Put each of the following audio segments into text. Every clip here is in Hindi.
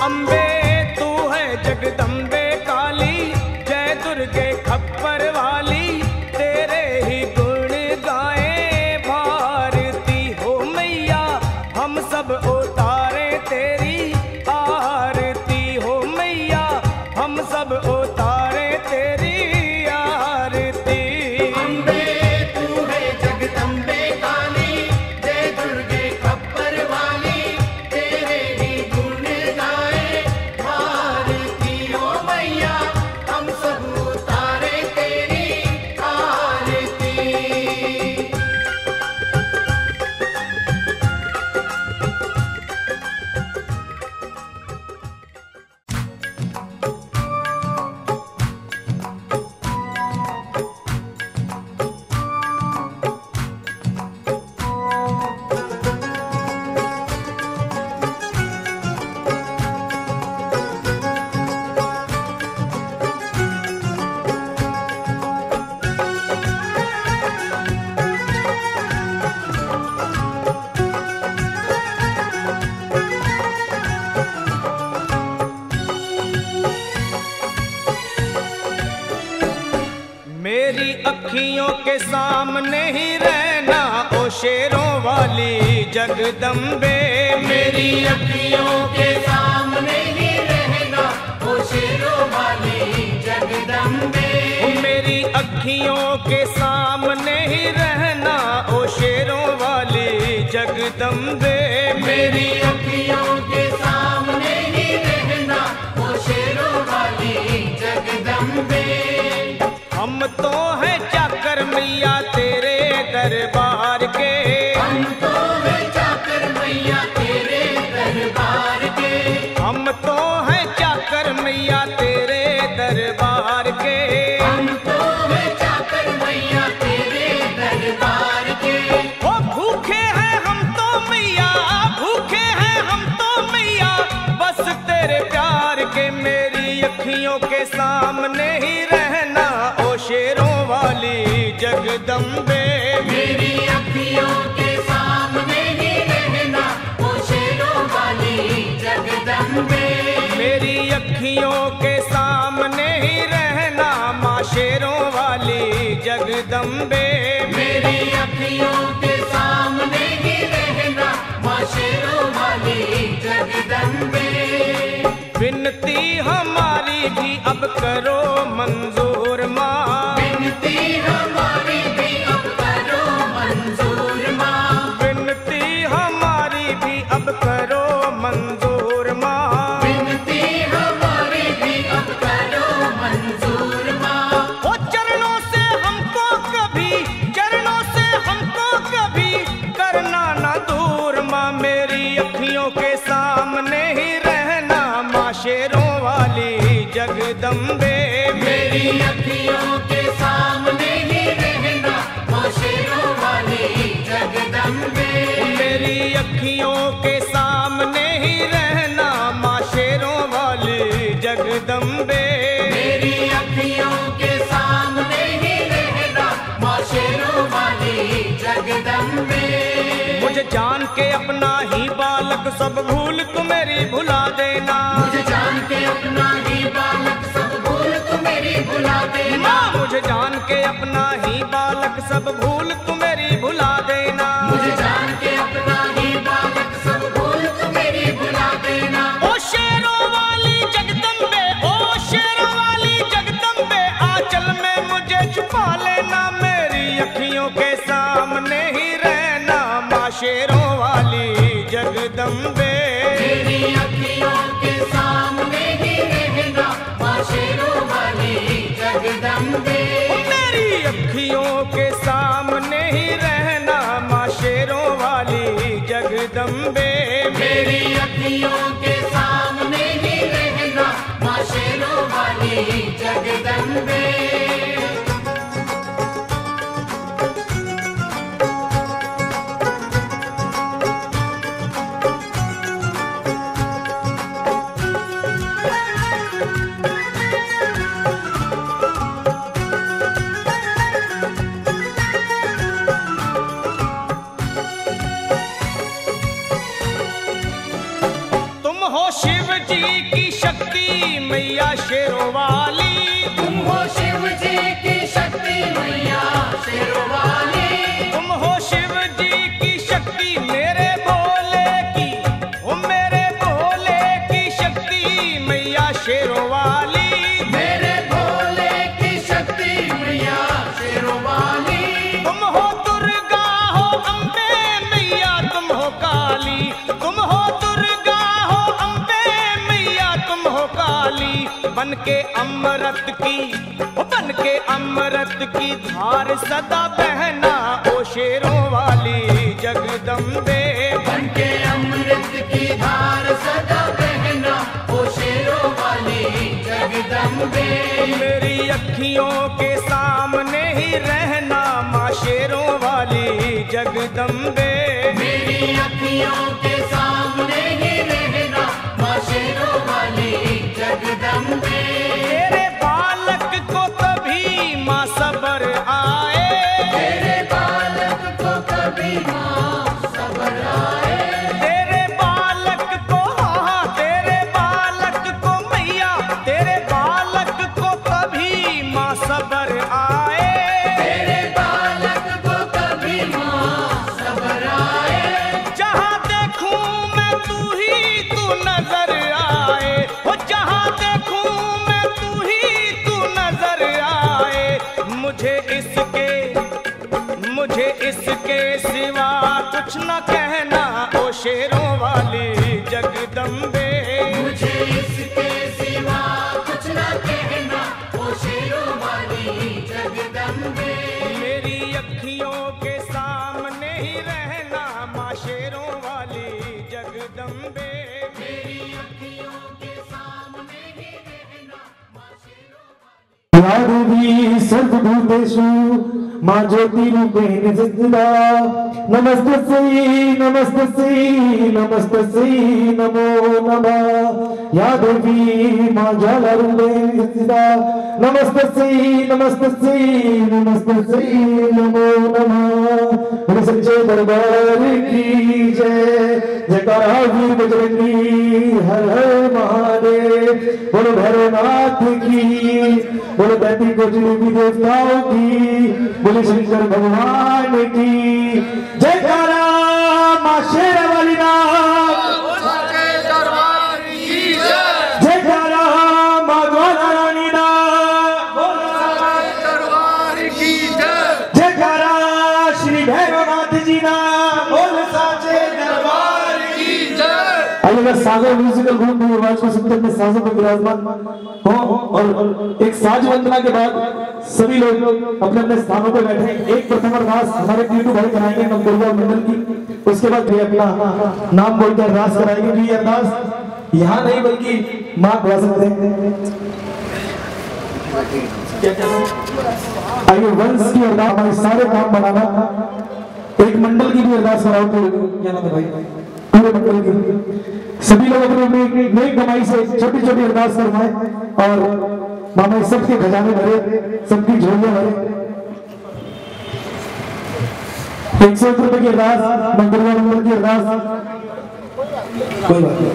अम्बे तू है जगदम्बे काली, जय दुर्गे खप्पर वाली, तेरे ही गुण गाए भारती हो मैया। हम सब उतारे तेरी आरती हो मैया, हम सब उतारे तेरी आरती। अम्बे तू है जगदम्बे काली, जय दुर्गे खप्पर वाली, तेरे ही गुण गाए भारती हो मैया, हम सब उतारे तेरी आरती। मेरी अखियों के सामने ही रहना ओ शेरों वाली जगदम्बे। मेरी अखियों के सामने ही रहना ओ शेरों वाली जगदम्बे। मेरी अखियों के सामने ही रहना ओ शेरों वाली जगदम्बे। मेरी अखियों के सामने ही रहना ओ शेरों वाली जगदम्बे। हम तो हैं चाकर मैया तेरे दरबार के, हम तो हैं चाकर मैया तेरे दरबार के, हम तो हैं चाकर मैया तेरे दरबार के, हम तो हैं चाकर मैया तेरे दरबार के। ओ भूखे हैं हम तो मैया, भूखे हैं हम तो मैया, बस तेरे प्यार के। मेरी अखियों के सामने ही रहना ओ शेरों वाली जगदम्बे। मेरी अखियों के सामने ही रहना ओ शेरों वाली जगदम्बे। मेरी अखियों के सामने ही रहना माँ शेरों वाली जगदम्बे। मेरी अखियों के सामने ही रहना माँ शेरों वाली जगदम्बे। विनती हमारी भी अब करो मंजूर माँ, विनती हमारी भी अब करो मंजूर माँ, विनती हमारी भी अब करो मंजूर माँ, विनती हमारी भी अब करो मंजूर माँ। ओ चरणों से हमको कभी, चरणों से हमको कभी करना ना दूर माँ। मेरी अखियों के सामने ही रहना माँ शेरों वाली जगदम्बे। मेरी अखियों के सामने ही रहना माँ शेरों वाली जगदम्बे। मेरी अखियों के सामने ही रहना माँ शेरों वाली जगदम्बे। मेरी अखियों के सामने ही रहना माँ शेरों वाली जगदम्बे। मुझे जान के अपना ही बालक सब भूल तू मेरी भुला देना, मुझे जान के अपना ही बालक सब भूल तू मेरी भुला देना, माँ मुझे जान के अपना ही बालक सब भूल तू मेरी भुला देना, मुझे जान के अपना ही बालक सब भूल तू मेरी भुला देना। ओ शेरों वाली जगदम्बे, ओ शेरों वाली जगदम्बे, आंचल में मुझे छुपा लेना। मेरी अखियों के सामने ही रहना माँ शेरों वाली जगदम्बे। मेरी अखियों के सामने ही रहना माँ शेरों वाली जगदम्बे। मेरी अखियों के सामने ही रहना माँ शेरों वाली जगदम्बे। मेरी अखियों के सामने ही रहना माँ शेरों वाली जगदम्बे। शिव जी की शक्ति मैया शेरों वाली, तुम हो शिव जी की शक्ति मैया शेरों वाली, तुम हो शिव जी की शक्ति मेरे भोले की, ओ मेरे भोले की शक्ति मैया शेरों वाली, मेरे भोले की शक्ति मैया शेरों वाली, तुम हो दुर्गा हो अम्बे मैया तुम हो काली, तुम हो दुर्गा हो अम्बे मैया तुम हो काली, बन के अमृत की धार सदा बहना ओ शेरों वाली जगदम्बे, बन के अमृत की धार सदा बहना ओ शेरों वाली जगदम्बे, मेरी अखियों के सामने ही रहना माँ शेरों वाली जगदम्बे, मेरी अखियों के सामने ही रहना माँ शेरों वाली जगदम्बे, तेरे बालक को कभी माँ सबर आए, तेरे बालक को कभी माँ सबर आए, तेरे बालक को हाँ तेरे बालक को मैया, तेरे बालक को कभी माँ सबर आए, तेरे बालक को कभी माँ सबर आए, जहाँ देखूं मैं तू नजर आए, हो जहाँ देखूं मैं तू नजर आए, मुझे इसके सिवा कुछ न कहना ओ शेरों वाली जगदम्बे, मुझे इसके सिवा कुछ न कहना ओ शेरों वाली जगदम्बे, मेरी अखियों के सामने ही रहना माँ शेरों वाली जगदम्बे, मेरी अखियों के सामने ही रहना माँ शेरों वाली। या देवी सर्वभूतेषु मां ज्योति रूपेण संस्थिता, नमस्तस्यै नमो नमः। या देवी मां ज्वाला रूपेण संस्थिता, नमस्तस्यै नमो नमः। बोलो सच्चे दरबार की जय, जयकारा वीर बजरंगी हर हर महादेव। बोलो भैरवनाथ की, बोलो 33 कोटि देवी देवताओं की, बोले शंकर भगवान की जयकारा। मां शेरावाली जयकारा, मां ज्वाला रानी जयकारा, श्री भैरवनाथ जी ना बोल साचे दरबार की जय। अगर सागर म्यूजिकल ग्रुप में आवाज को सुनते में साजों पर विराजमान हो और एक साज वंदना के बाद सभी लोग अपने अपने स्थानों पर बैठे, एक प्रथम अरदास हमारे टीटू भाई कराएंगे नवदुर्गा मंडल की, उसके बाद भी अपना नाम बोलकर अरदास कराएंगे। भी अरदास यहाँ नहीं बल्कि मां करा सकते हैं। आइए वंश की अरदास, हमारे सारे काम बनाना, एक मंडल की भी अरदास कराओ क्या नाम है भाई, पूरे मंडल की सभी लोग अपने नई कमाई से छोटी छोटी अरदास करवाएं और मामा सबके खजाने भरे, सबकी झोलियां भरे। 101 रुपए की अरदास, मंगलवार मंगल की अरदास, कोई बात नहीं।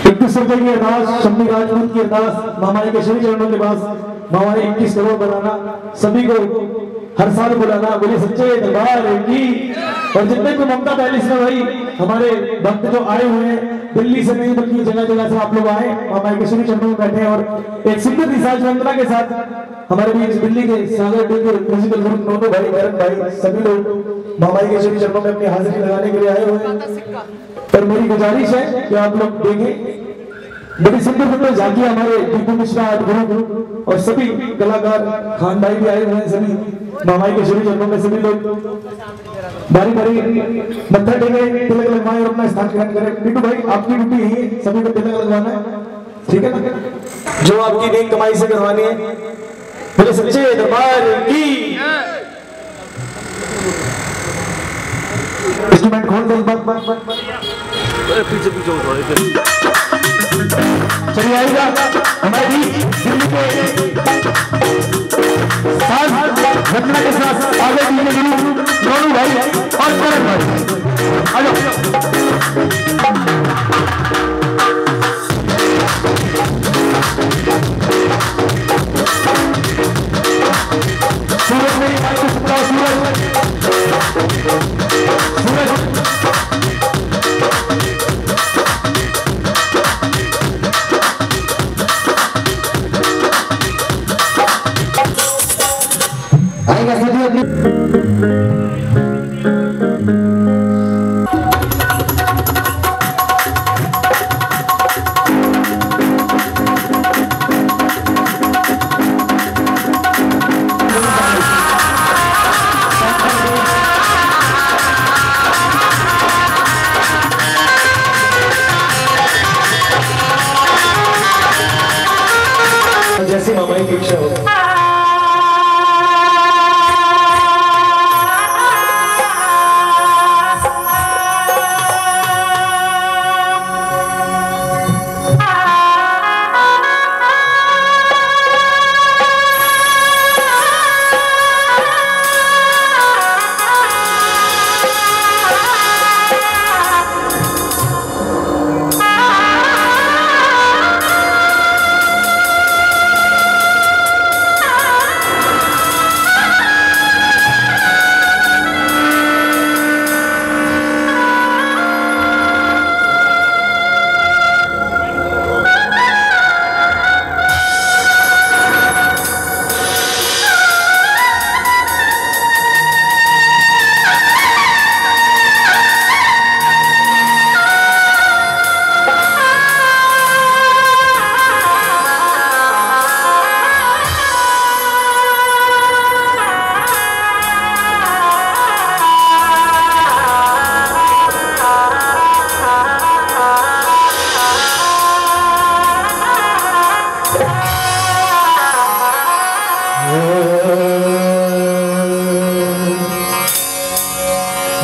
21 रुपए की अरदास, शम्मी राजपूत की अरदास, मामाई के श्री चरणों के पास मामा ने 21 करोड़ बनाना, सभी को हर साल बुलाना, बोले सच्चे दरबार की। और जितने भी ममता पैलेस में भाई हमारे भक्त जो आए हुए हैं, दिल्ली से नहीं बल्कि जगह जगह से आप लोग आए, मामा के श्री चरणों में बैठे और एक सुंदर साज वंदना के साथ हमारे बीच दिल्ली के सागर डी के म्यूजिकल ग्रुप नोनो भाई, करण भाई, सभी लोग मामा के श्री चरणों में अपनी हाजिरी लगाने के लिए आए हुए हैं। पर मेरी गुजारिश है कि आप लोग देखें, बड़ी सुंदर झांकी हमारे दीपू मिश्रा गुरु और सभी कलाकार, खान भाई भी आए हुए हैं, सभी मामाई के श्री चरणों में सभी लोग बारी बारी मत्था टेके, तिलक लगवाएं और अपना स्थान ग्रहण करें। टीटू भाई आपकी ड्यूटी है सभी को तिलक लगवाना है, ठीक है ना, जो आपकी नेक कमाई से करवानी है। बोले सच्चे दरबार की। इंस्ट्रूमेंट खोल दो, पीछे पीछे चलिए आएगा हमारी दिल्ली के साथ घटना के साथ आगे गुरु नोनू भाई और जैसी मामाई की इच्छा हो।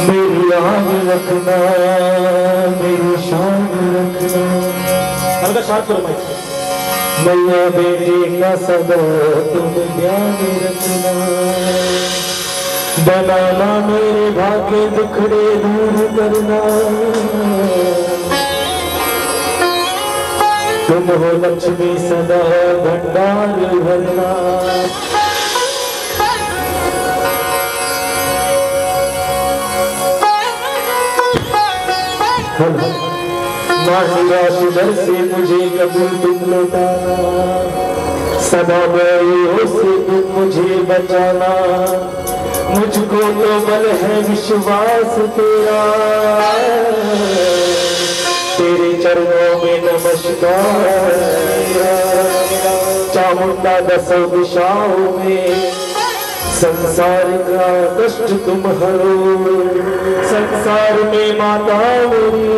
मेरी आग रखना, मेरी शान रखना, हल्का शांत करो भाई। मैया बेटी का सदा तुम ध्यान रखना, बनाना मेरे भाग्य दुखड़े दूर करना, तुम हो लक्ष्मी सदा भंडार भरना। माहिराज दर से मुझे कबूल तुम लौटाना, सदा गए से तुम मुझे बचाना, मुझको तो बल है विश्वास तेरा, तेरे चरणों में नमस्कार। चामुंडा दसों दिशाओं में संसार का कष्ट तुम हरो, संसार में माता मेरी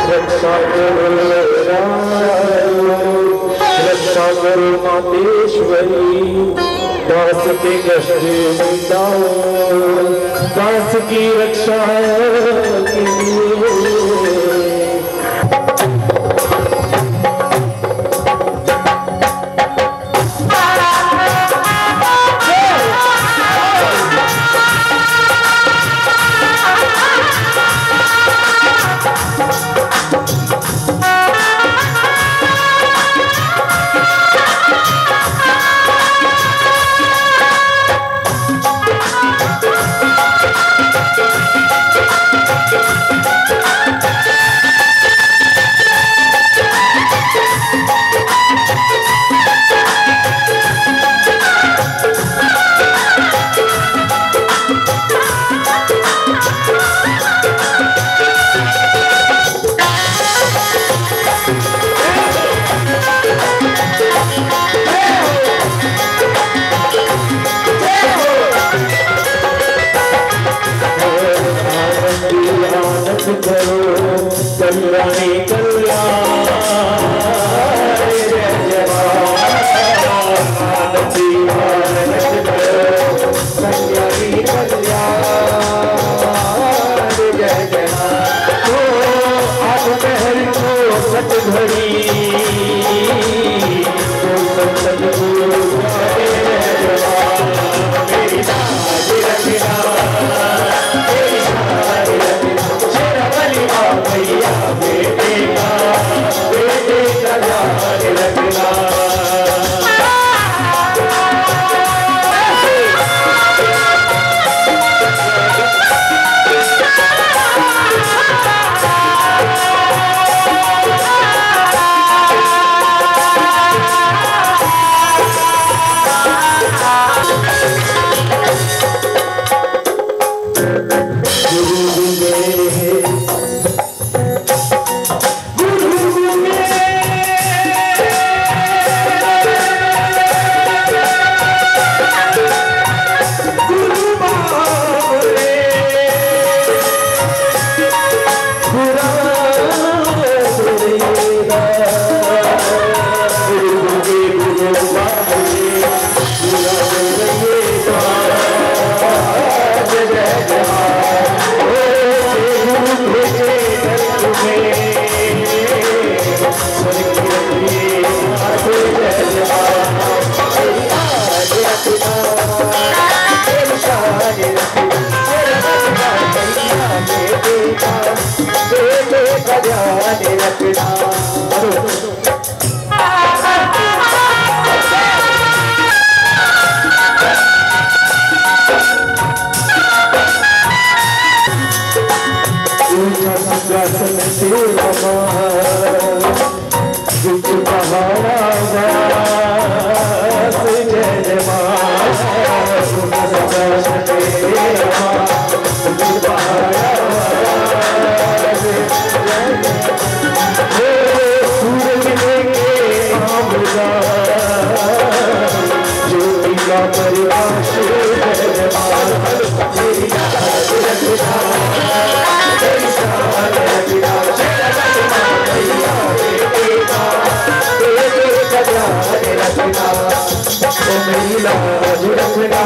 रक्षा करो, रक्षा करो मातेश्वरी, दास के कष्ट मिटाओ, दास की रक्षा के लिए। कसम तेरा जिस पहाड़ा वास जय जय सूरज लेके आमदा ज्योति का परिवाश मेरी लाज रखना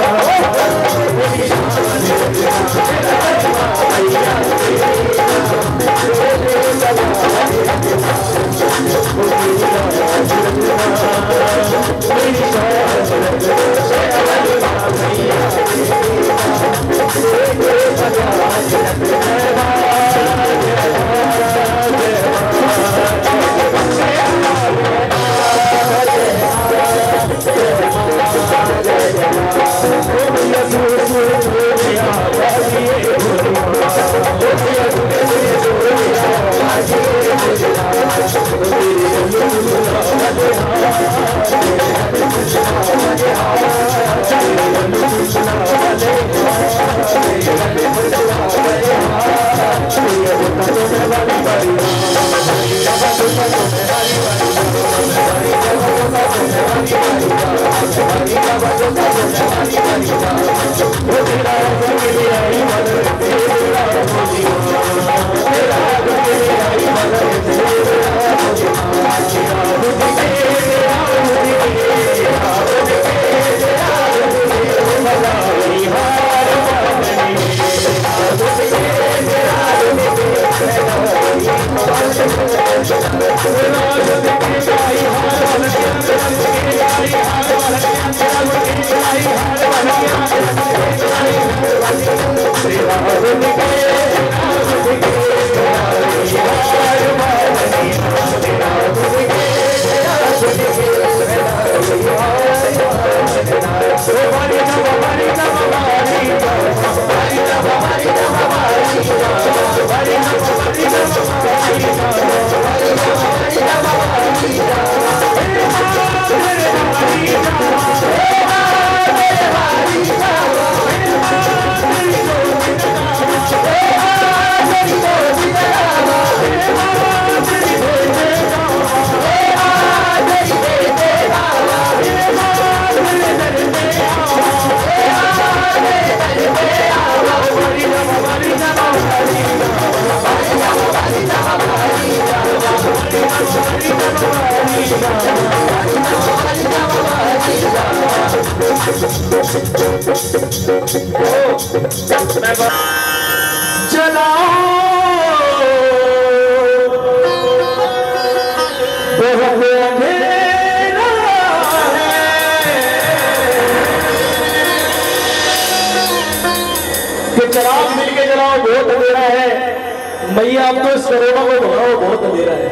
मैया अब तो इस कोरोना को भगाओ, बहुत अंधेरा है।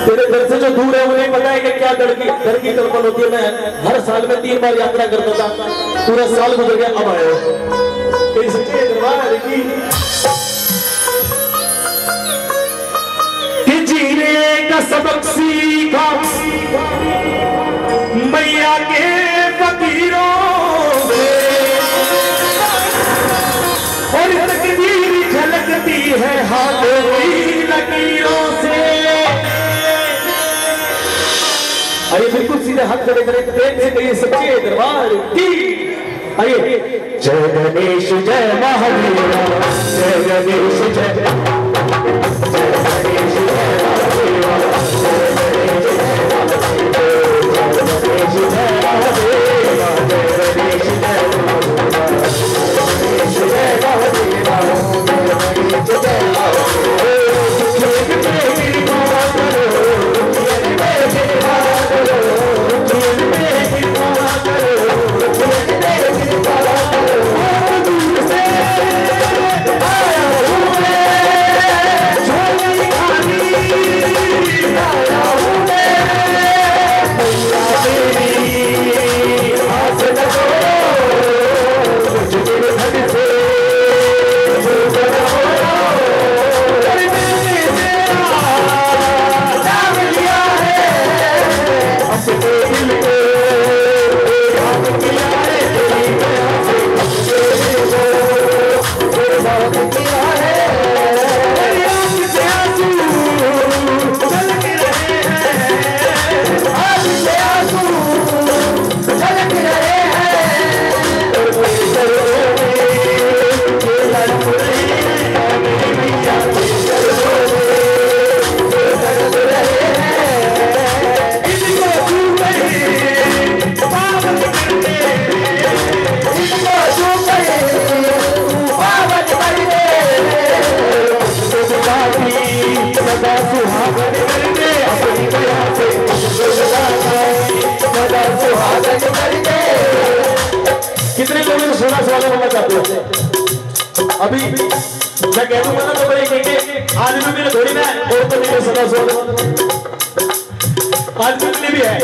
तेरे घर से जो दूर है उन्हें पता है कि क्या डर की कल्पना होती है। मैं हर साल में 3 बार यात्रा करता था, पूरा साल गुजर गया, अब आए हो सच्चे दरबार कि जीने का सबक सीखा मैया के फकीरों और तकदीर झलकती है हाथों की लकीरों से। आइए बिल्कुल सीधे हाथ खड़े करें, प्रेम से कहिए सच्चे दरबार की। आइए जय गणेश जय महावीर, जय गणेश जय गणेश जय स्वागत करना चाहते हो। अभी मैं कह दूंगा ना तो बड़े कहेंगे आज भी मेरे थोड़ी ना और तो नहीं सदा स्वागत आज भी भी है।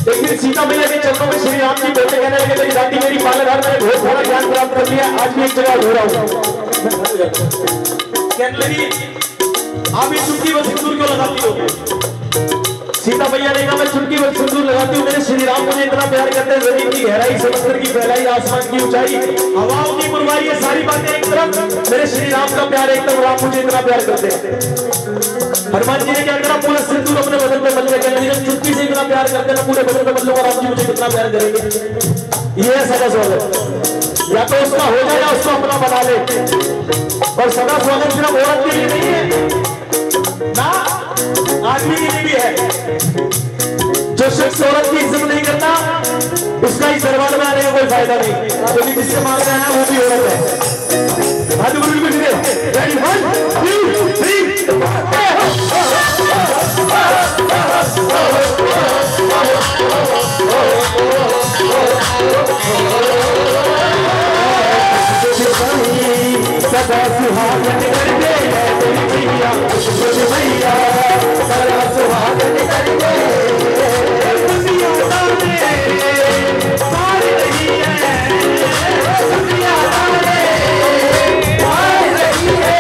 लेकिन सीता मैया के चरणों में श्री राम जी बोलते कहने लगे मेरी दादी मेरी पालनहार मैंने बहुत सारा ज्ञान प्राप्त कर लिया आज भी एक जगह हो रहा हूँ। कहने लगी आप ये चुटकी व सिंदूर क्यों लगाती हो? सीता मैया ने कहा मैं चुटकी व सिंदूर लगाती हूँ मेरे श्री राम मुझे इतना प्यार करते हैं जमीन की गहराई समुद्र की फैलाई आसमान की ऊंचाई हवाओं की बुरवाई ये सारी बातें एक तरफ मेरे श्री राम का प्यार एक तरफ राम मुझे इतना प्यार करते हैं। हनुमान जी ने क्या करा पूरा सिंदूर अपने बदन में बदल के जब चुटकी से इतना प्यार करते ना पूरे बदन में बदलूंगा राम जी मुझे कितना प्यार करेंगे। ये है सदा स्वागत या तो उसका हो जाए या उसको अपना बना ले। और सदा स्वागत सिर्फ औरत के लिए नहीं है ना आदमी के लिए भी है। जो शख्स औरत की इज्जत नहीं करता उसका इस दरबार में आने का कोई फायदा नहीं क्योंकि जिससे मांग रहा है वो भी औरत है। हाथ ऊपर कुछ नहीं रेडी 1 2 3 सदा सुहागन करते हैं तेरी मैया तुझ मैया सदा सुहागन करते दुनिया तारे पार रही है दुनिया तारे पार रही है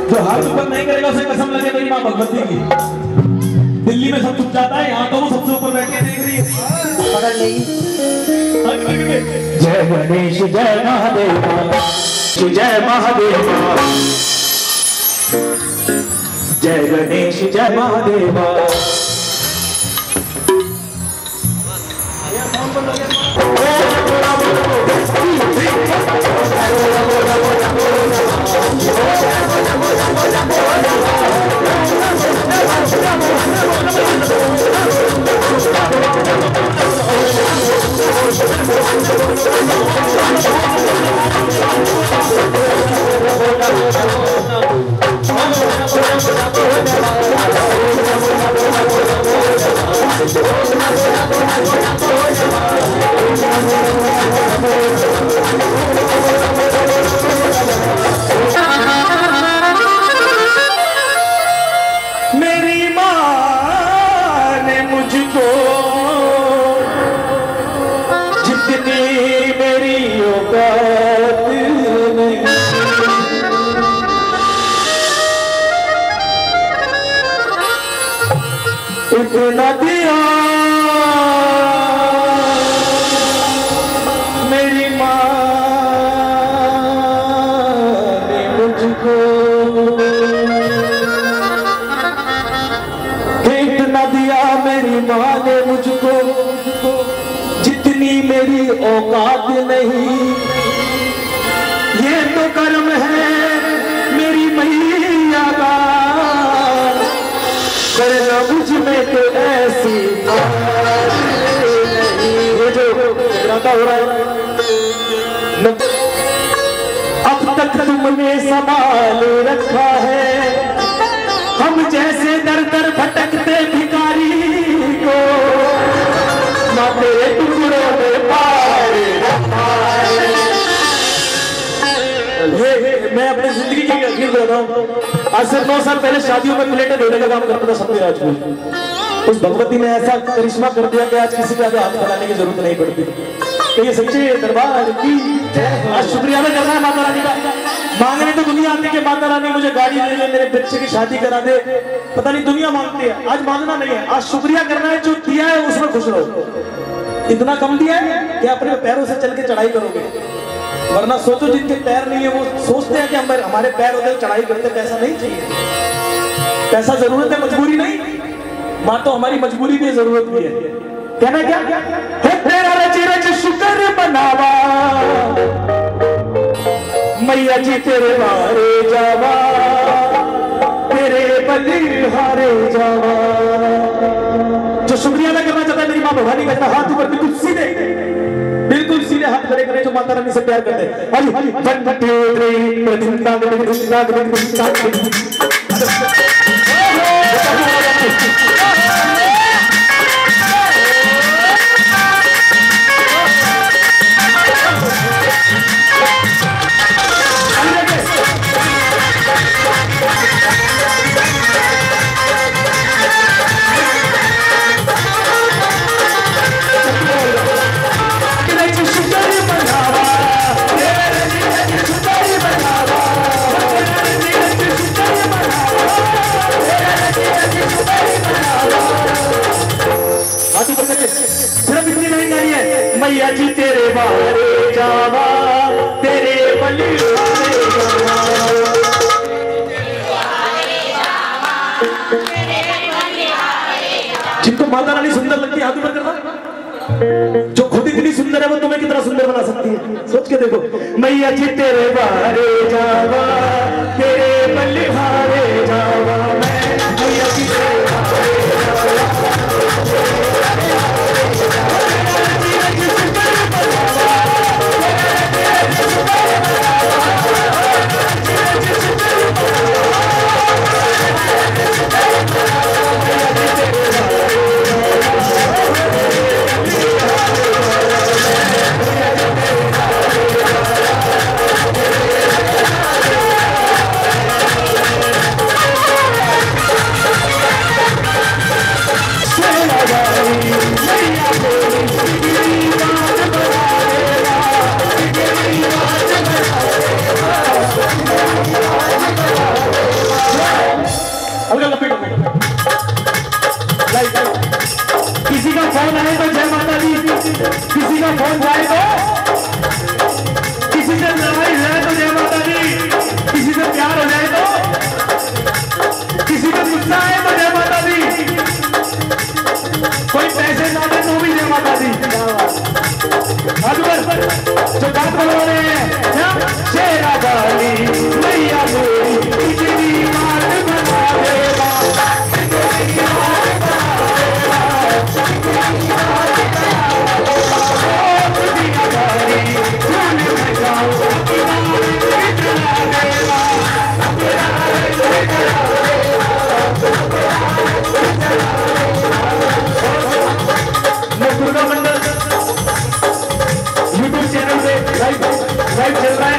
जो हाथ ऊपर नहीं करेगा उसे कसम लगे मेरी मां भगवती की। दिल्ली में सब कुछ जाता है यहाँ तो वो सबसे ऊपर बैठ के देख रही है पता नहीं। जय गणेश जय महादेव जय महादेव जय गणेश जय महादेव। मेरी माँ ने मुझको जितनी मेरी औकात नहीं इतना दिया मेरी माँ ने मुझको इतना दिया मेरी माँ ने मुझको जितनी मेरी औकात नहीं। ये तो कर्म है मेरी मैया का करना मुझ में तो ऐसी ये जो गाता हो रहा है अब तक तुमने संभाल रखा है हम जैसे दर दर भटकते भिखारी को ना तेरे टुकड़ों में पार रखा है। मैं अपनी जिंदगी की यकीन करता हूँ आज से 9 साल पहले शादियों में प्लेटें धोने का काम करता था सत्यराज को। उस भगवती ने ऐसा करिश्मा कर दिया कि आज किसी के आगे हाथ फैलाने की जरूरत नहीं पड़ती। तो ये सच्चे दरबार की आज शुक्रिया अदा करना है माता रानी का। मांगने तो दुनिया आती है कि माता रानी मुझे गाड़ी दे दे मेरे बच्चे की शादी करा दे पता नहीं दुनिया मांगती है। आज मांगना नहीं है आज शुक्रिया करना है जो दिया है उसमें खुश रहो। इतना कम दिया है कि अपने पैरों से चल के चढ़ाई करोगे वरना सोचो जिनके पैर नहीं है वो सोचते हैं कि हमारे पैर होते चढ़ाई करते, पैसा नहीं चाहिए। पैसा जरूरत है, मजबूरी नहीं। मां तो हमारी मजबूरी भी जरूरत भी है। कहना क्या है, तेरा रच रच शुक्र बनावा मैया जी तेरे वारे जावा, तेरे बलिहारे जावा। जो शुक्रिया अदा करना चाहता है मेरी मां भवानी का हाथ ऊपर बिल्कुल सीधे हाथ खड़े करें जो माता रानी से प्यार करते हैं। सिर्फ इतनी नहीं गानी है, मैया जी तेरे बारे जावा, तेरे बलिहारे जावा। जिनको माता रानी सुंदर लगती है हाथ ऊपर करना। जो खुद इतनी सुंदर है वो तुम्हें कितना सुंदर बना सकती है, सोच के देखो। मैया जी तेरे बारे जावा, तेरे बलिहारे जावा, मैया जी तेरे बारे जावा। किसी का फोन आए तो जय माता दी, किसी का फोन जाए तो, किसी से लड़ाई जाए तो जय माता दी, किसी से प्यार हो जाए तो, किसी का गुस्सा आए तो जय माता दी, कोई पैसे ना दे तो भी जय माता दी। जो बात बोल रहे हैं शेरा वाली मैया मेरी इतनी बात बना देगा। लाइव चल रहा है,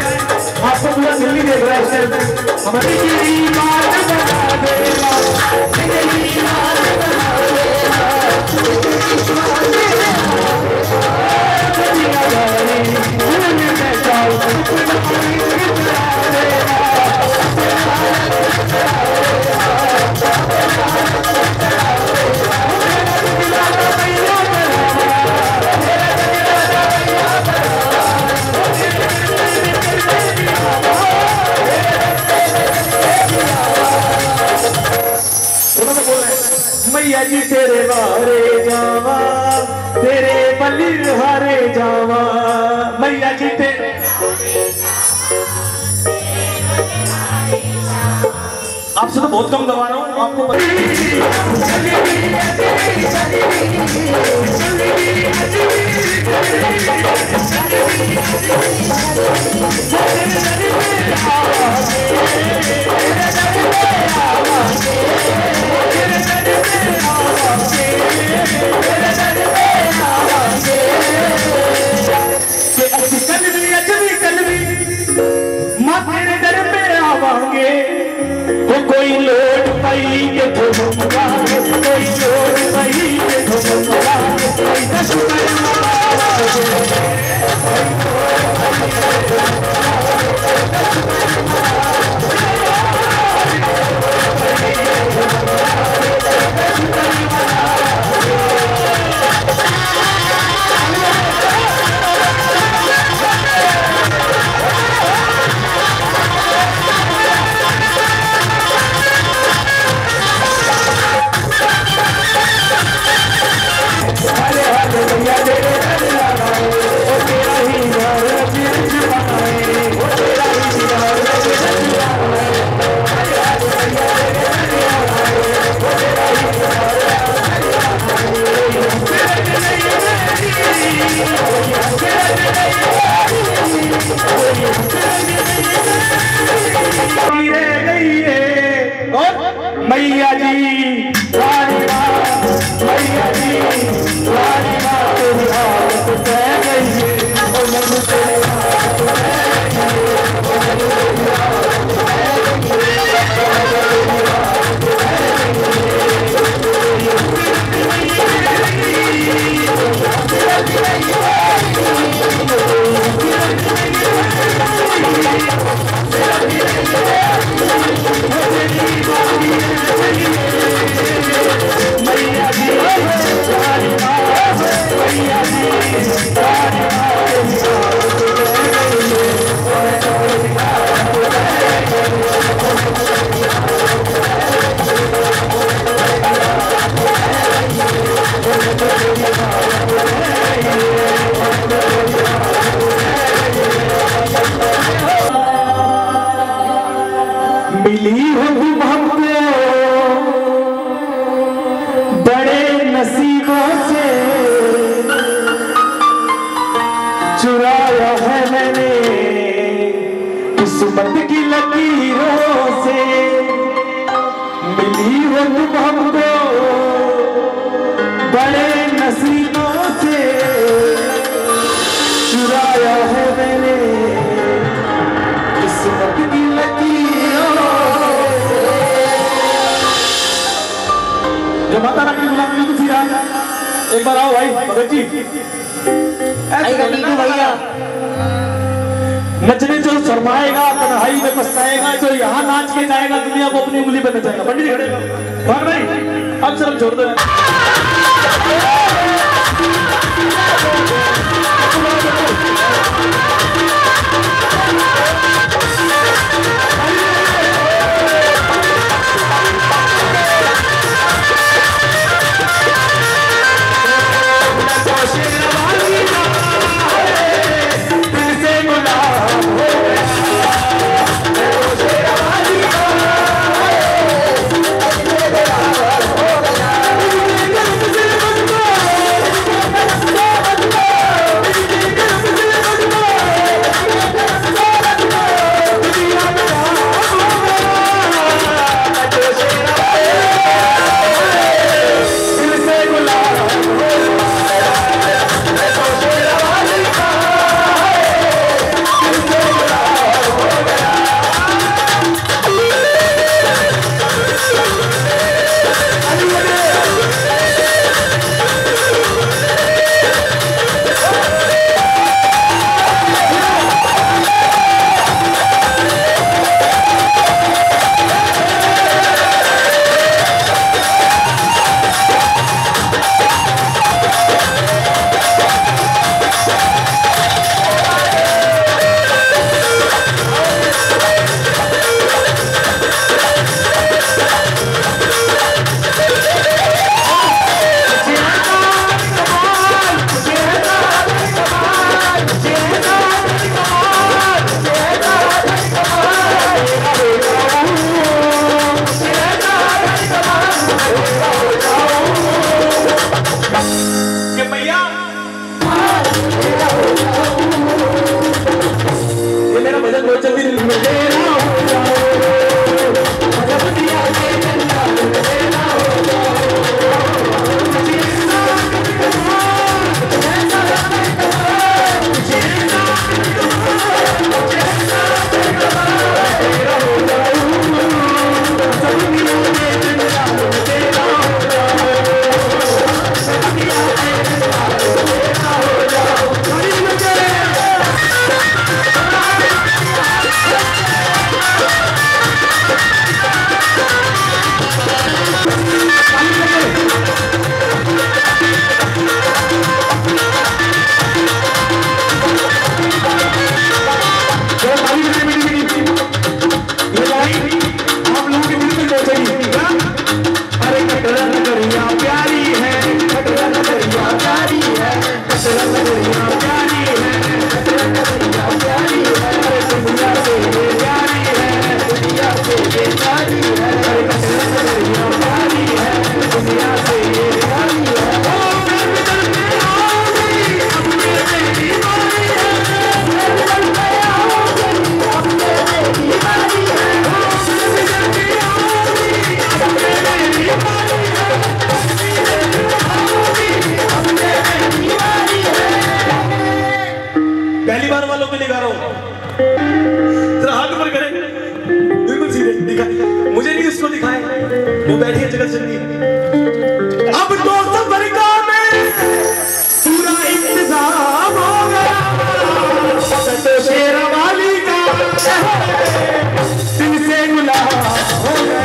आपको पूरा दिल्ली देख रहा है। हमारी बात बता देगा, मैया जी तेरे वारे जावा, तेरे बलिहारे जावा, मैया जी तेरे। आपसे तो बहुत कम दबा रहा हूँ, आपको मां तेरे दर पे आवांगे, कोई लोट पाई के धुमका, कोई लोट पाई के धुमका, कोई दस मैया जी वाली माँ, मैया जी वाली माँ तेरी आदत रह गई है, ओ नन्नू तेरी आदत रह गई है, ओ नन्नू तेरी आदत रह गई मैया जी वाली माँ, मैया जी वाली माँ तेरी आदत रह गई है, ओ नन्नू तेरी आदत रह मिली हूँ हमको बड़े नसीबों से, चुराया है मैंने किस्मत की लकीरों से। मिली हूँ हमको बड़े नसीबों से, चुराया है मैंने किस्मत की लकीरों से। जो माता रानी की गुलामी की फिर एक बार आओ भाई भगत जी, भैया नचने जो शर्माएगा तन्हाई में पछताएगा, जो यहाँ नाच के जाएगा दुनिया को अपनी उंगली पर नचाएगा। पंडित खड़े भाई अब शर्म छोड़ दो। दिखाए, मुझे नहीं उसको दिखाए, वो बैठी है जगत जननी। अब तो सफर का में पूरा इंतजाम हो गया, तो शेरवाली का दिल से गुलाम हो गया।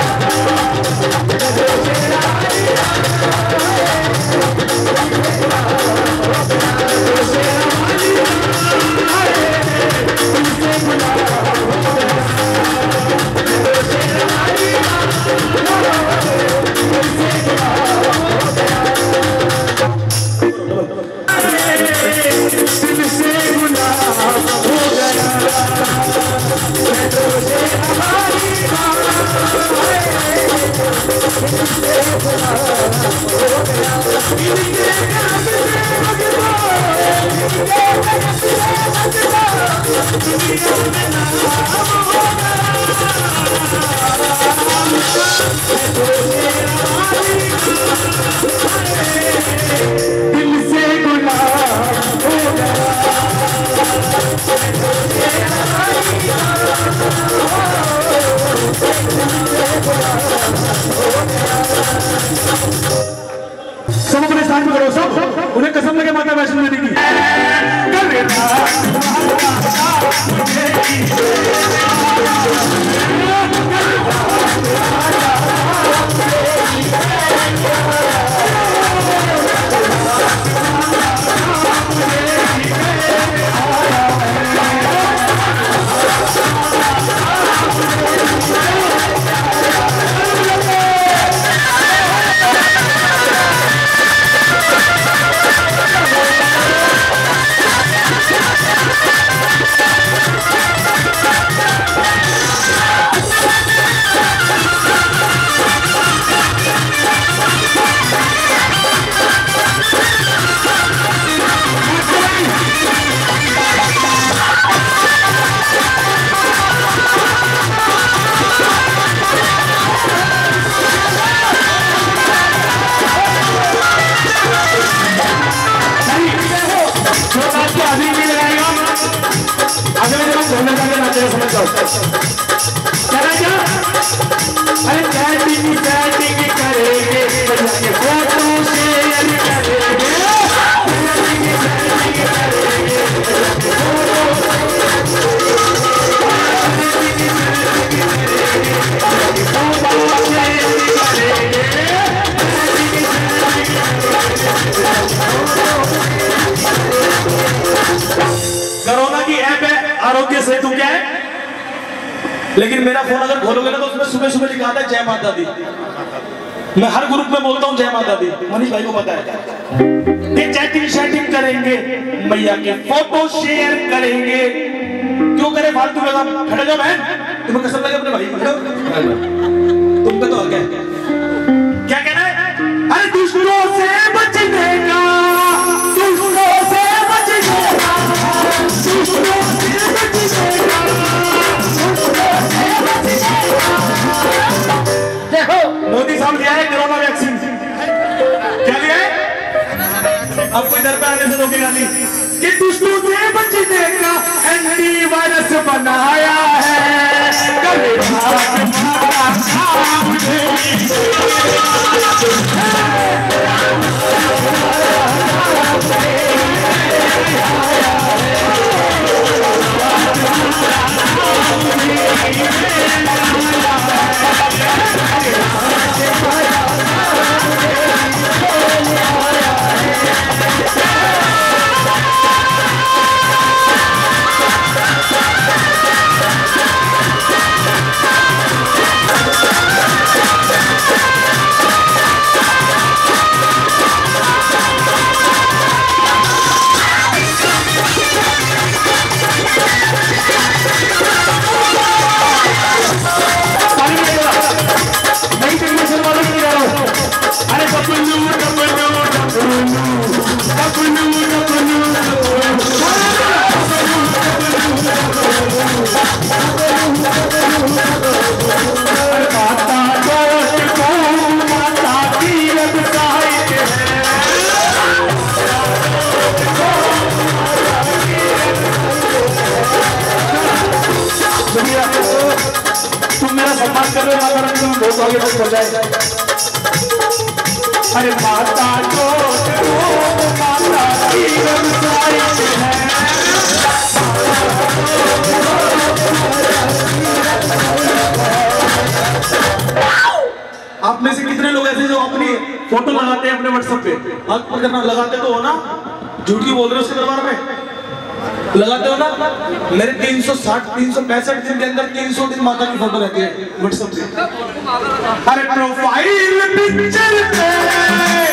सब अपने स्थान पे करो, सब उन्हें कसम लगे माता वैष्णो देवी की। कोरोना की ऐप है आरोग्य सेतु क्या है, लेकिन मेरा फोन अगर खोलोगे ना तो उसमें सुबह सुबह लिखा था जय माता दी। मैं हर ग्रुप में बोलता हूँ जय माता दी, मनीष भाई को पता है कि चैटिंग शैटिंग करेंगे, मैया के फोटो शेयर करेंगे, क्यों करे फालतू का काम। खड़े जाओ बहन, तुम्हें कसम लगे अपने भाई तुम पे तो आ गया। क्या कहना है? अरे दुश्मनों से बचने का, दुश्मनों से बचने का, दुश्मनों से बचने का, देखो मोदी साहब लिया है कोरोना वैक्सीन। क्या लिया है? अब कोई डर पे आने से रोकेगा नहीं कि दुश्मनों से बचने का एंटी वायरस बनाया है। कर रहे माता रानी को बहुत आगे तक चल जाए। अरे माता जो माता की रमसाई है, आप में से कितने लोग ऐसे जो अपनी फोटो लगाते हैं अपने व्हाट्सएप पे? हाथ पर करना, लगाते तो हो ना? झूठ क्यों बोल रहे हो उसके दरबार में? लगाते हो ना? मेरे 360 365 दिन के अंदर 300 दिन माता की फोटो रहती है व्हाट्सएप पे। अरे प्रोफाइल पिक्चर पे,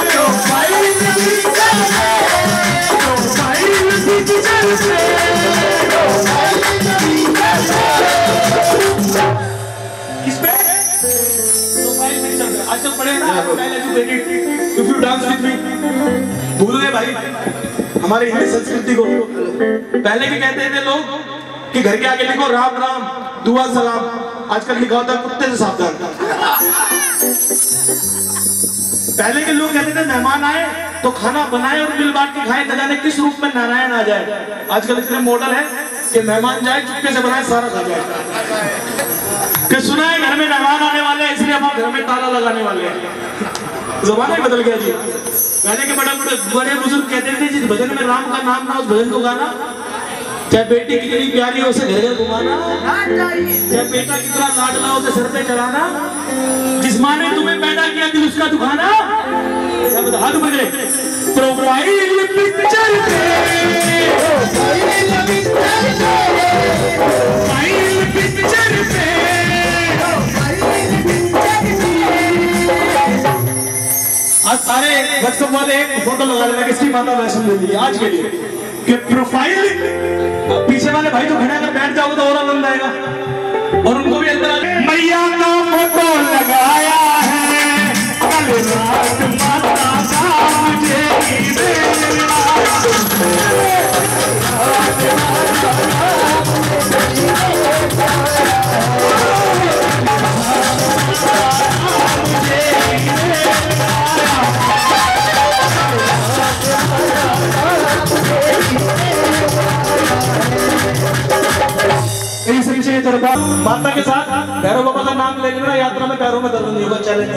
प्रोफाइल पिक्चर पे, प्रोफाइल पिक्चर पे, किस पे? प्रोफाइल पिक्चर पे। आजकल पढ़े ना, well educated, if you dance with me. भूल गए भाई हमारी हिंदी संस्कृति को। पहले भी कहते थे लोग कि घर के आगे लिखो राम राम दुआ सलाम, आजकल लिखा होता है कुत्ते से सावधान। पहले के लोग कहते थे मेहमान आए तो खाना बनाए और मिल बांट के खाए, न जाने किस रूप में नारायण आ जाए। आजकल इतने मॉडल है कि मेहमान जाए चुपके से बनाए सारा खा जाए। कि सुना है घर में मेहमान आने वाले हैं इसलिए हम घर में ताला लगाने वाले हैं। जमाना ही बदल गया जी। पहले के बड़े बुजुर्ग कहते थे जिस भजन में राम का नाम ना उस भजन को गाना, चाहे बेटी कितनी प्यारी हो उसे घर घर घुमाना, चाहे बेटा कितना लाडला हो उसे सर पे चढ़ाना, जिस माँ ने तुम्हें पैदा किया दिल उसका दुखाना। हाथ बजे प्रोफाइल पिक्चर पे, प्रोफाइल पिक्चर पे, आज सारे व्हाट्सएप वाले एक फोटो लगा लेना किसकी माता वैष्णो देवी आज के लिए कि प्रोफाइल। पीछे वाले भाई जो खड़े अगर बैठ जाओगे तो और आनंद आएगा और उनको भी अंदर आगे मैया का फोटो लगाया है कल रात माता का मुझे दरबार माता के साथ भैरव बाबा का नाम ले लेना, यात्रा में पैरों में दर्द नहीं होगा। चैलेंज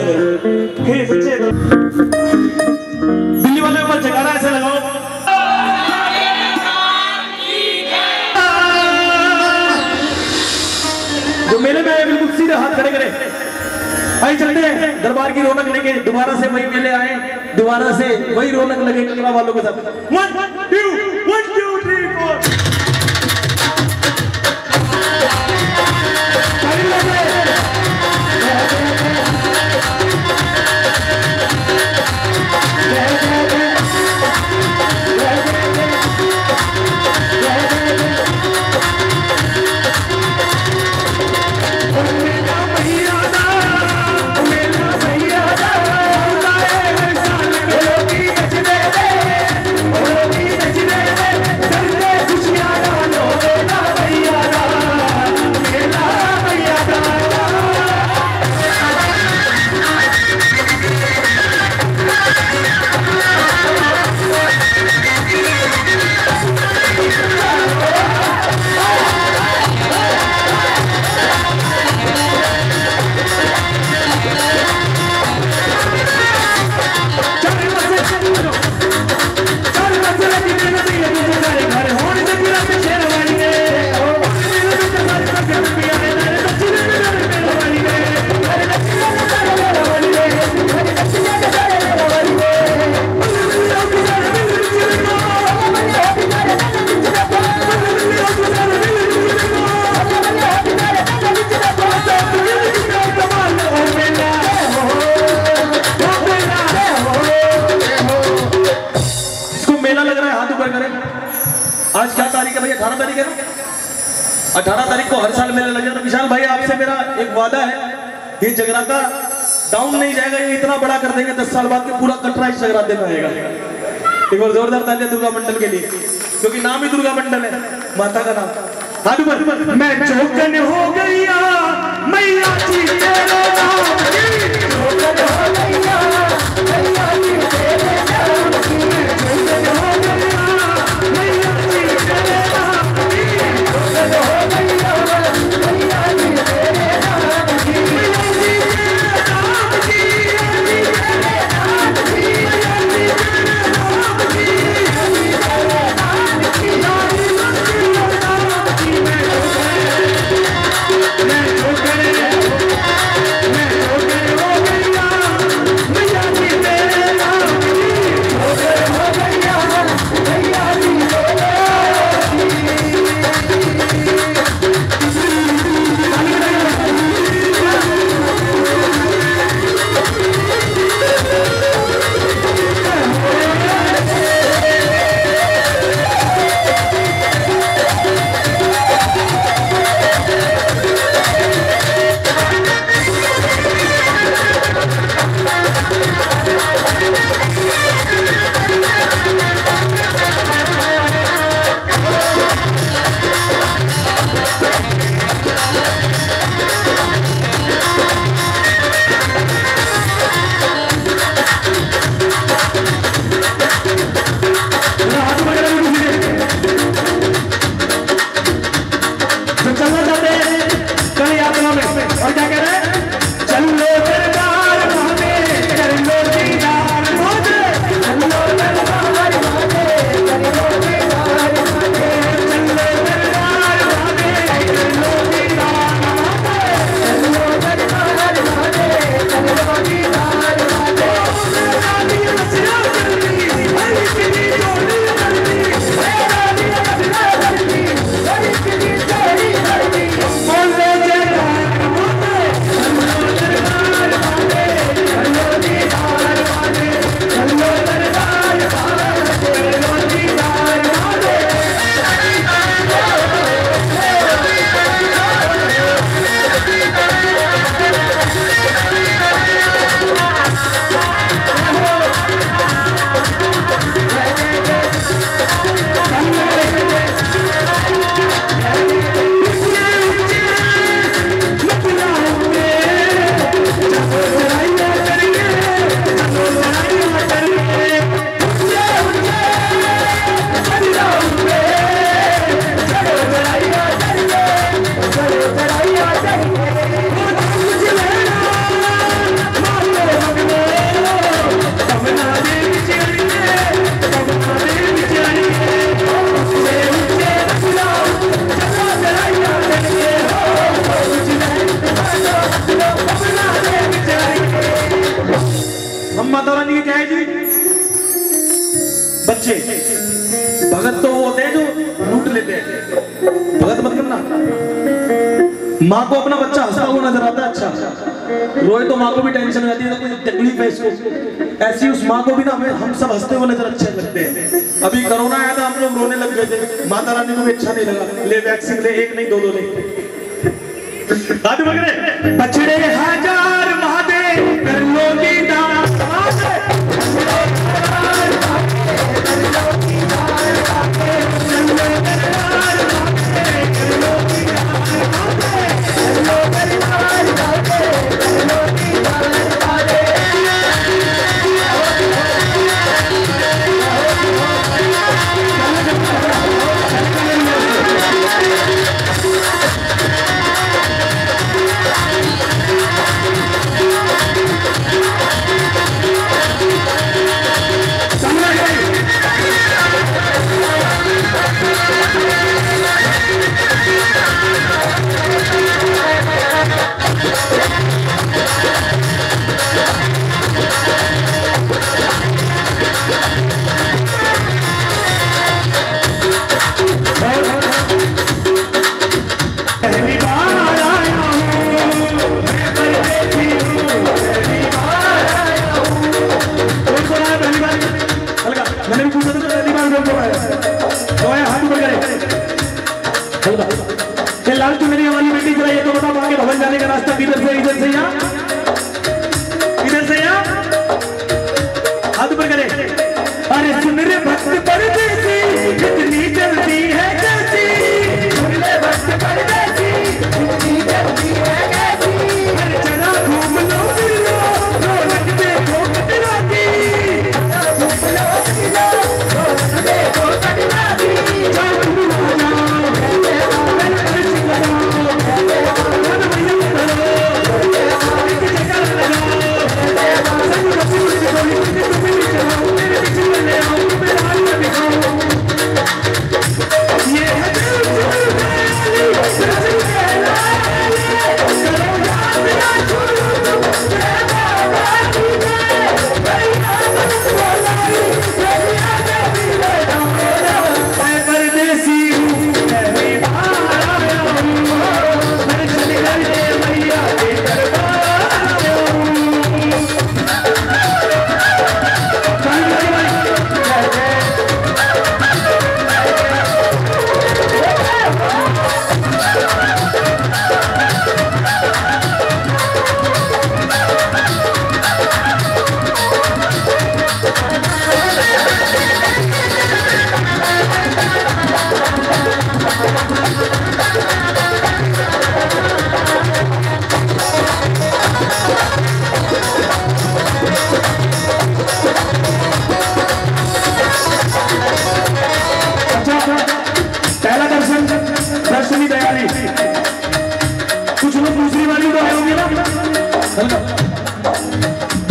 दिल्ली वाले ऊपर जगाना ऐसे लगाओ। जो मेले में आए बिल्कुल सीधे हाथ खड़े करें। आई चलते हैं दरबार की रौनक लेके, दोबारा से वही मेले आए, दोबारा से वही रौनक लगे कलरा वालों के साथ। 1 2 3 4 आज क्या तारीख है भैया? 18 तारीख है ना? 18 तारीख को हर साल मेला लग जाता है। विशाल भाई आपसे मेरा एक वादा है, ये जगराता डाउन नहीं जाएगा, ये इतना बड़ा कर देंगे 10 साल बाद के पूरा कटरा इस जगराते में आएगा। एक बार जोरदार तालियां दुर्गा मंडल के लिए, क्योंकि नाम ही दुर्गा मंडल है, माता का नाम। हाथ ऊपर। मैं चौकन हो गया मैया जी तेरे नाम की, चौकन हो गया मैया जी तेरे नाम की, चौकन हो गया मैया जी तेरे नाम की, चौकन हो गया मैया जी तेरे नाम की। माता रानी की क्या है जी? बच्चे। भगत तो वो होते हैं जो लूट लेते हैं, भगत मतलब ना। माँ को अपना बच्चा हंसता हुआ नजर आता है, अच्छा रोए तो माँ को भी टेंशन हो जाती है, तो कोई तकलीफ है इसको। ऐसी उस माँ को भी ना हम सब हंसते हुए नजर अच्छे लगते हैं। अभी कोरोना आया था, हम लोग रोने लग गए थे, माता रानी को भी अच्छा नहीं लगा। ले वैक्सीन ले, एक नहीं 2 ले। बछड़े हजार महादेव कर लो दीदार, लाल चुनरी वाली बेटी जरा ये तो बता, आगे भवन जाने का रास्ता किधर से? इधर से या इधर से या? हाथ ऊपर करे। अरे सुन रे भक्त परदेसी, कितनी जल्दी है कैसी, सुन रे भक्त परदेसी, कितनी जल्दी है कैसी। अरे चला घूम लो फिर लो, रौनक देखो कटराती, घूम लो फिर लो, रौनक देखो कटराती।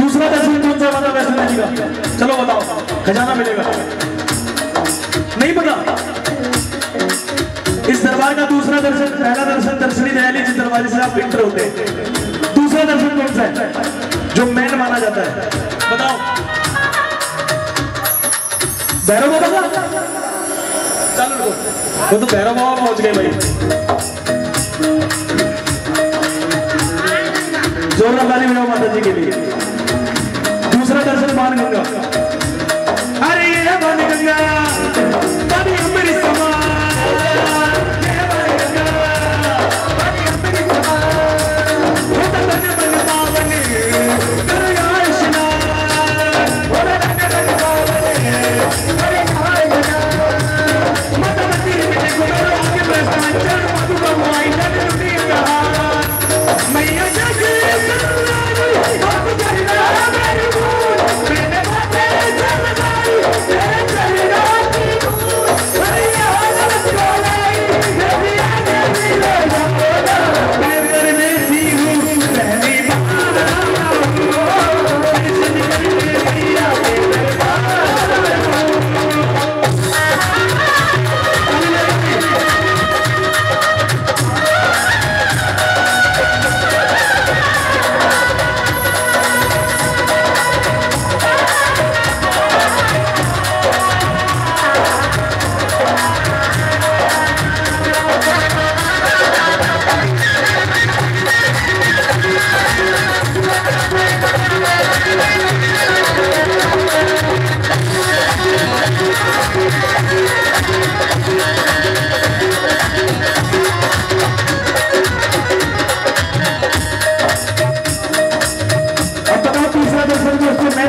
दूसरा दर्शन कौन सा वाला वैष्णो जी का? चलो बताओ, खजाना मिलेगा। नहीं पता? इस दरबार का दूसरा दर्शन, पहला दर्शन दर्शनी दयाली जिस दरवाजे से आप एंटर होते हैं, दूसरा दर्शन कौन सा है जो मेन माना जाता है? बताओ। भैरव बाबा का? चलो वो तो भैरव बाबा पहुंच गए भाई। जोरदार ताली बजाओ माता जी के लिए। दूसरा दर्शन बाण गंगा। अरे ये बाण गंगा पानी अमृत समान, ये बाण गंगा पानी अमृत समान, होता तन मन पावन कर स्नान, होता तन मन पावन कर स्नान। माता मंदिर में गुरु आगे प्रस्थान चल मधु का वाई नदी कहा मैया जग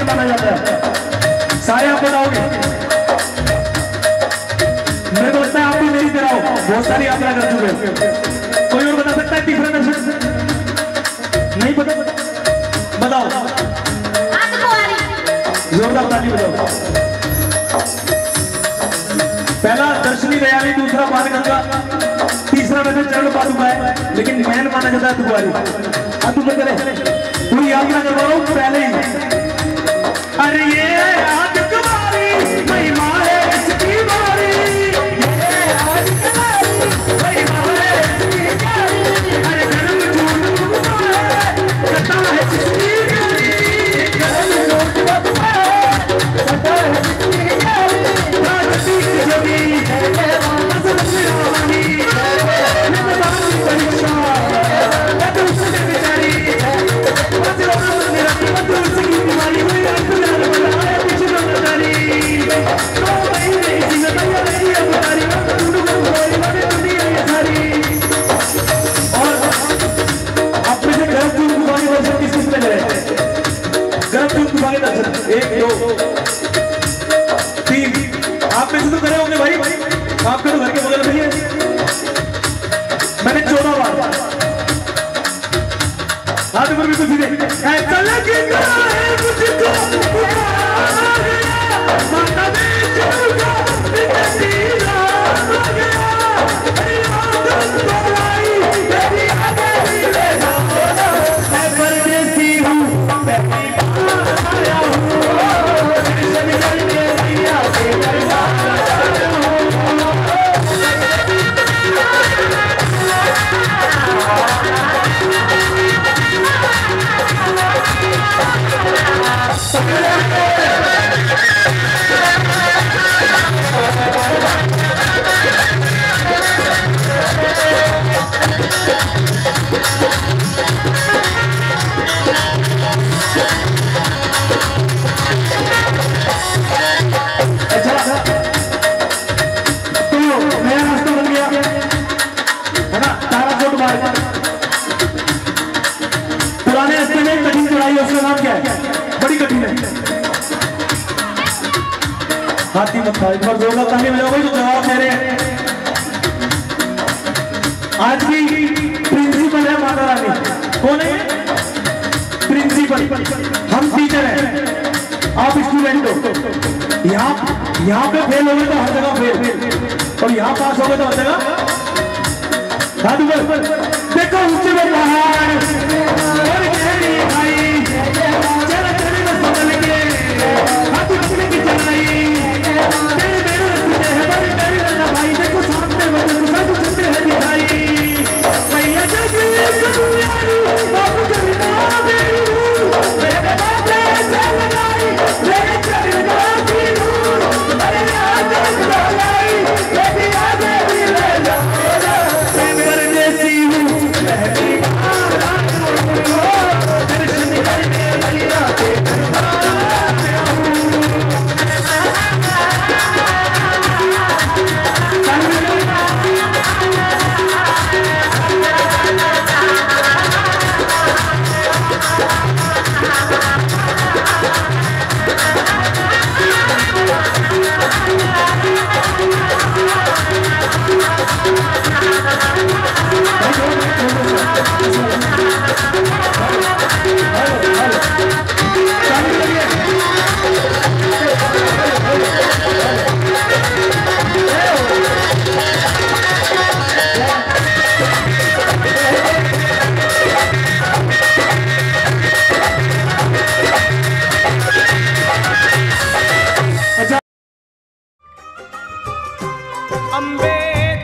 माना जाता है, सारे आप बताओगे? मेरे को लगता है आप भी मेरी तरह हो, बहुत सारी यात्रा कर चुके हैं। कोई और बता सकता है तीसरा दर्शन? नहीं पता? बताओ, जोरदार ताली बजाओ। पहला दर्शनी दयाली, दूसरा बाण गंगा, तीसरा वैसे चरण पादुका है, लेकिन मैन माना जाता है दुआरी। अब तुम करे पूरी यात्रा करवा रहा हूं पहले ही। अरे ये आज कुमारी महिमा है इसकी बारी, ये आज कुमारी महिमा है इसकी बारी। अरे जन्म झूठ है कथा है इसकी बारी, जन्म झूठ है कथा है इसकी बारी। राजती की जमी है फसल रानी, मैं बताऊं परीक्षा मैं तो उससे बेचारी मजरा मेरा मधुर सी बीमारी हुई। एक दो तीन आप में से तो करे होंगे भाई, आपके तो घर के बगल में ही है। मैंने 14 बार हाथ ऊपर भी कुछ नहीं ऐसा लगेगा है मुझको माता ने चुका तेरा हो गया आई तेरी आगे ले मैं परदेसी हूँ आया हूँ हाथी मत खाओ, एक बार जोरदार ताली बजाओ भाई जो जवाब दे रहे हैं। आज की प्रिंसिपल है माता रानी। कौन है? प्रिंसिपल। हम टीचर हैं, आप स्टूडेंट हो। यहाँ पे फेल हो गए तो हर जगह फेल, और यहाँ पास हो गए तो हर जगह। हाथ ऊपर देखो ऊंचे में पहाड़ और गहरी खाई, चल चल में बदल के हाथ उठने की चढ़ाई। भाई देखो सामने बदल सब चलते हैं दिखाई भैया जब बाबू करना दे मेरे बाबे से लगाई मेरे चलना की दूर अरे आज लगाई बेटी आगे भी ले जा मैं परदेसी हूँ रहती दर्शन करने लिया अम्बे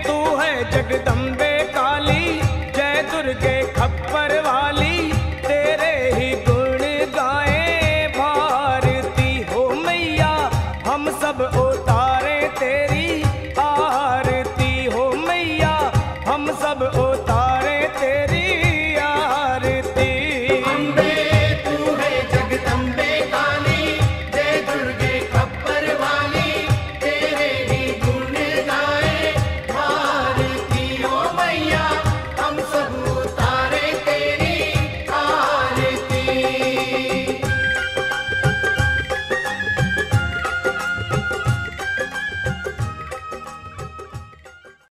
तू है जगदम्बे काली, जय दुर्गे खप्पर वाली, तेरे ही गुण गाए भारती हो मैया। हम सब उतारे तेरी आरती हो मैया, हम सब उतारे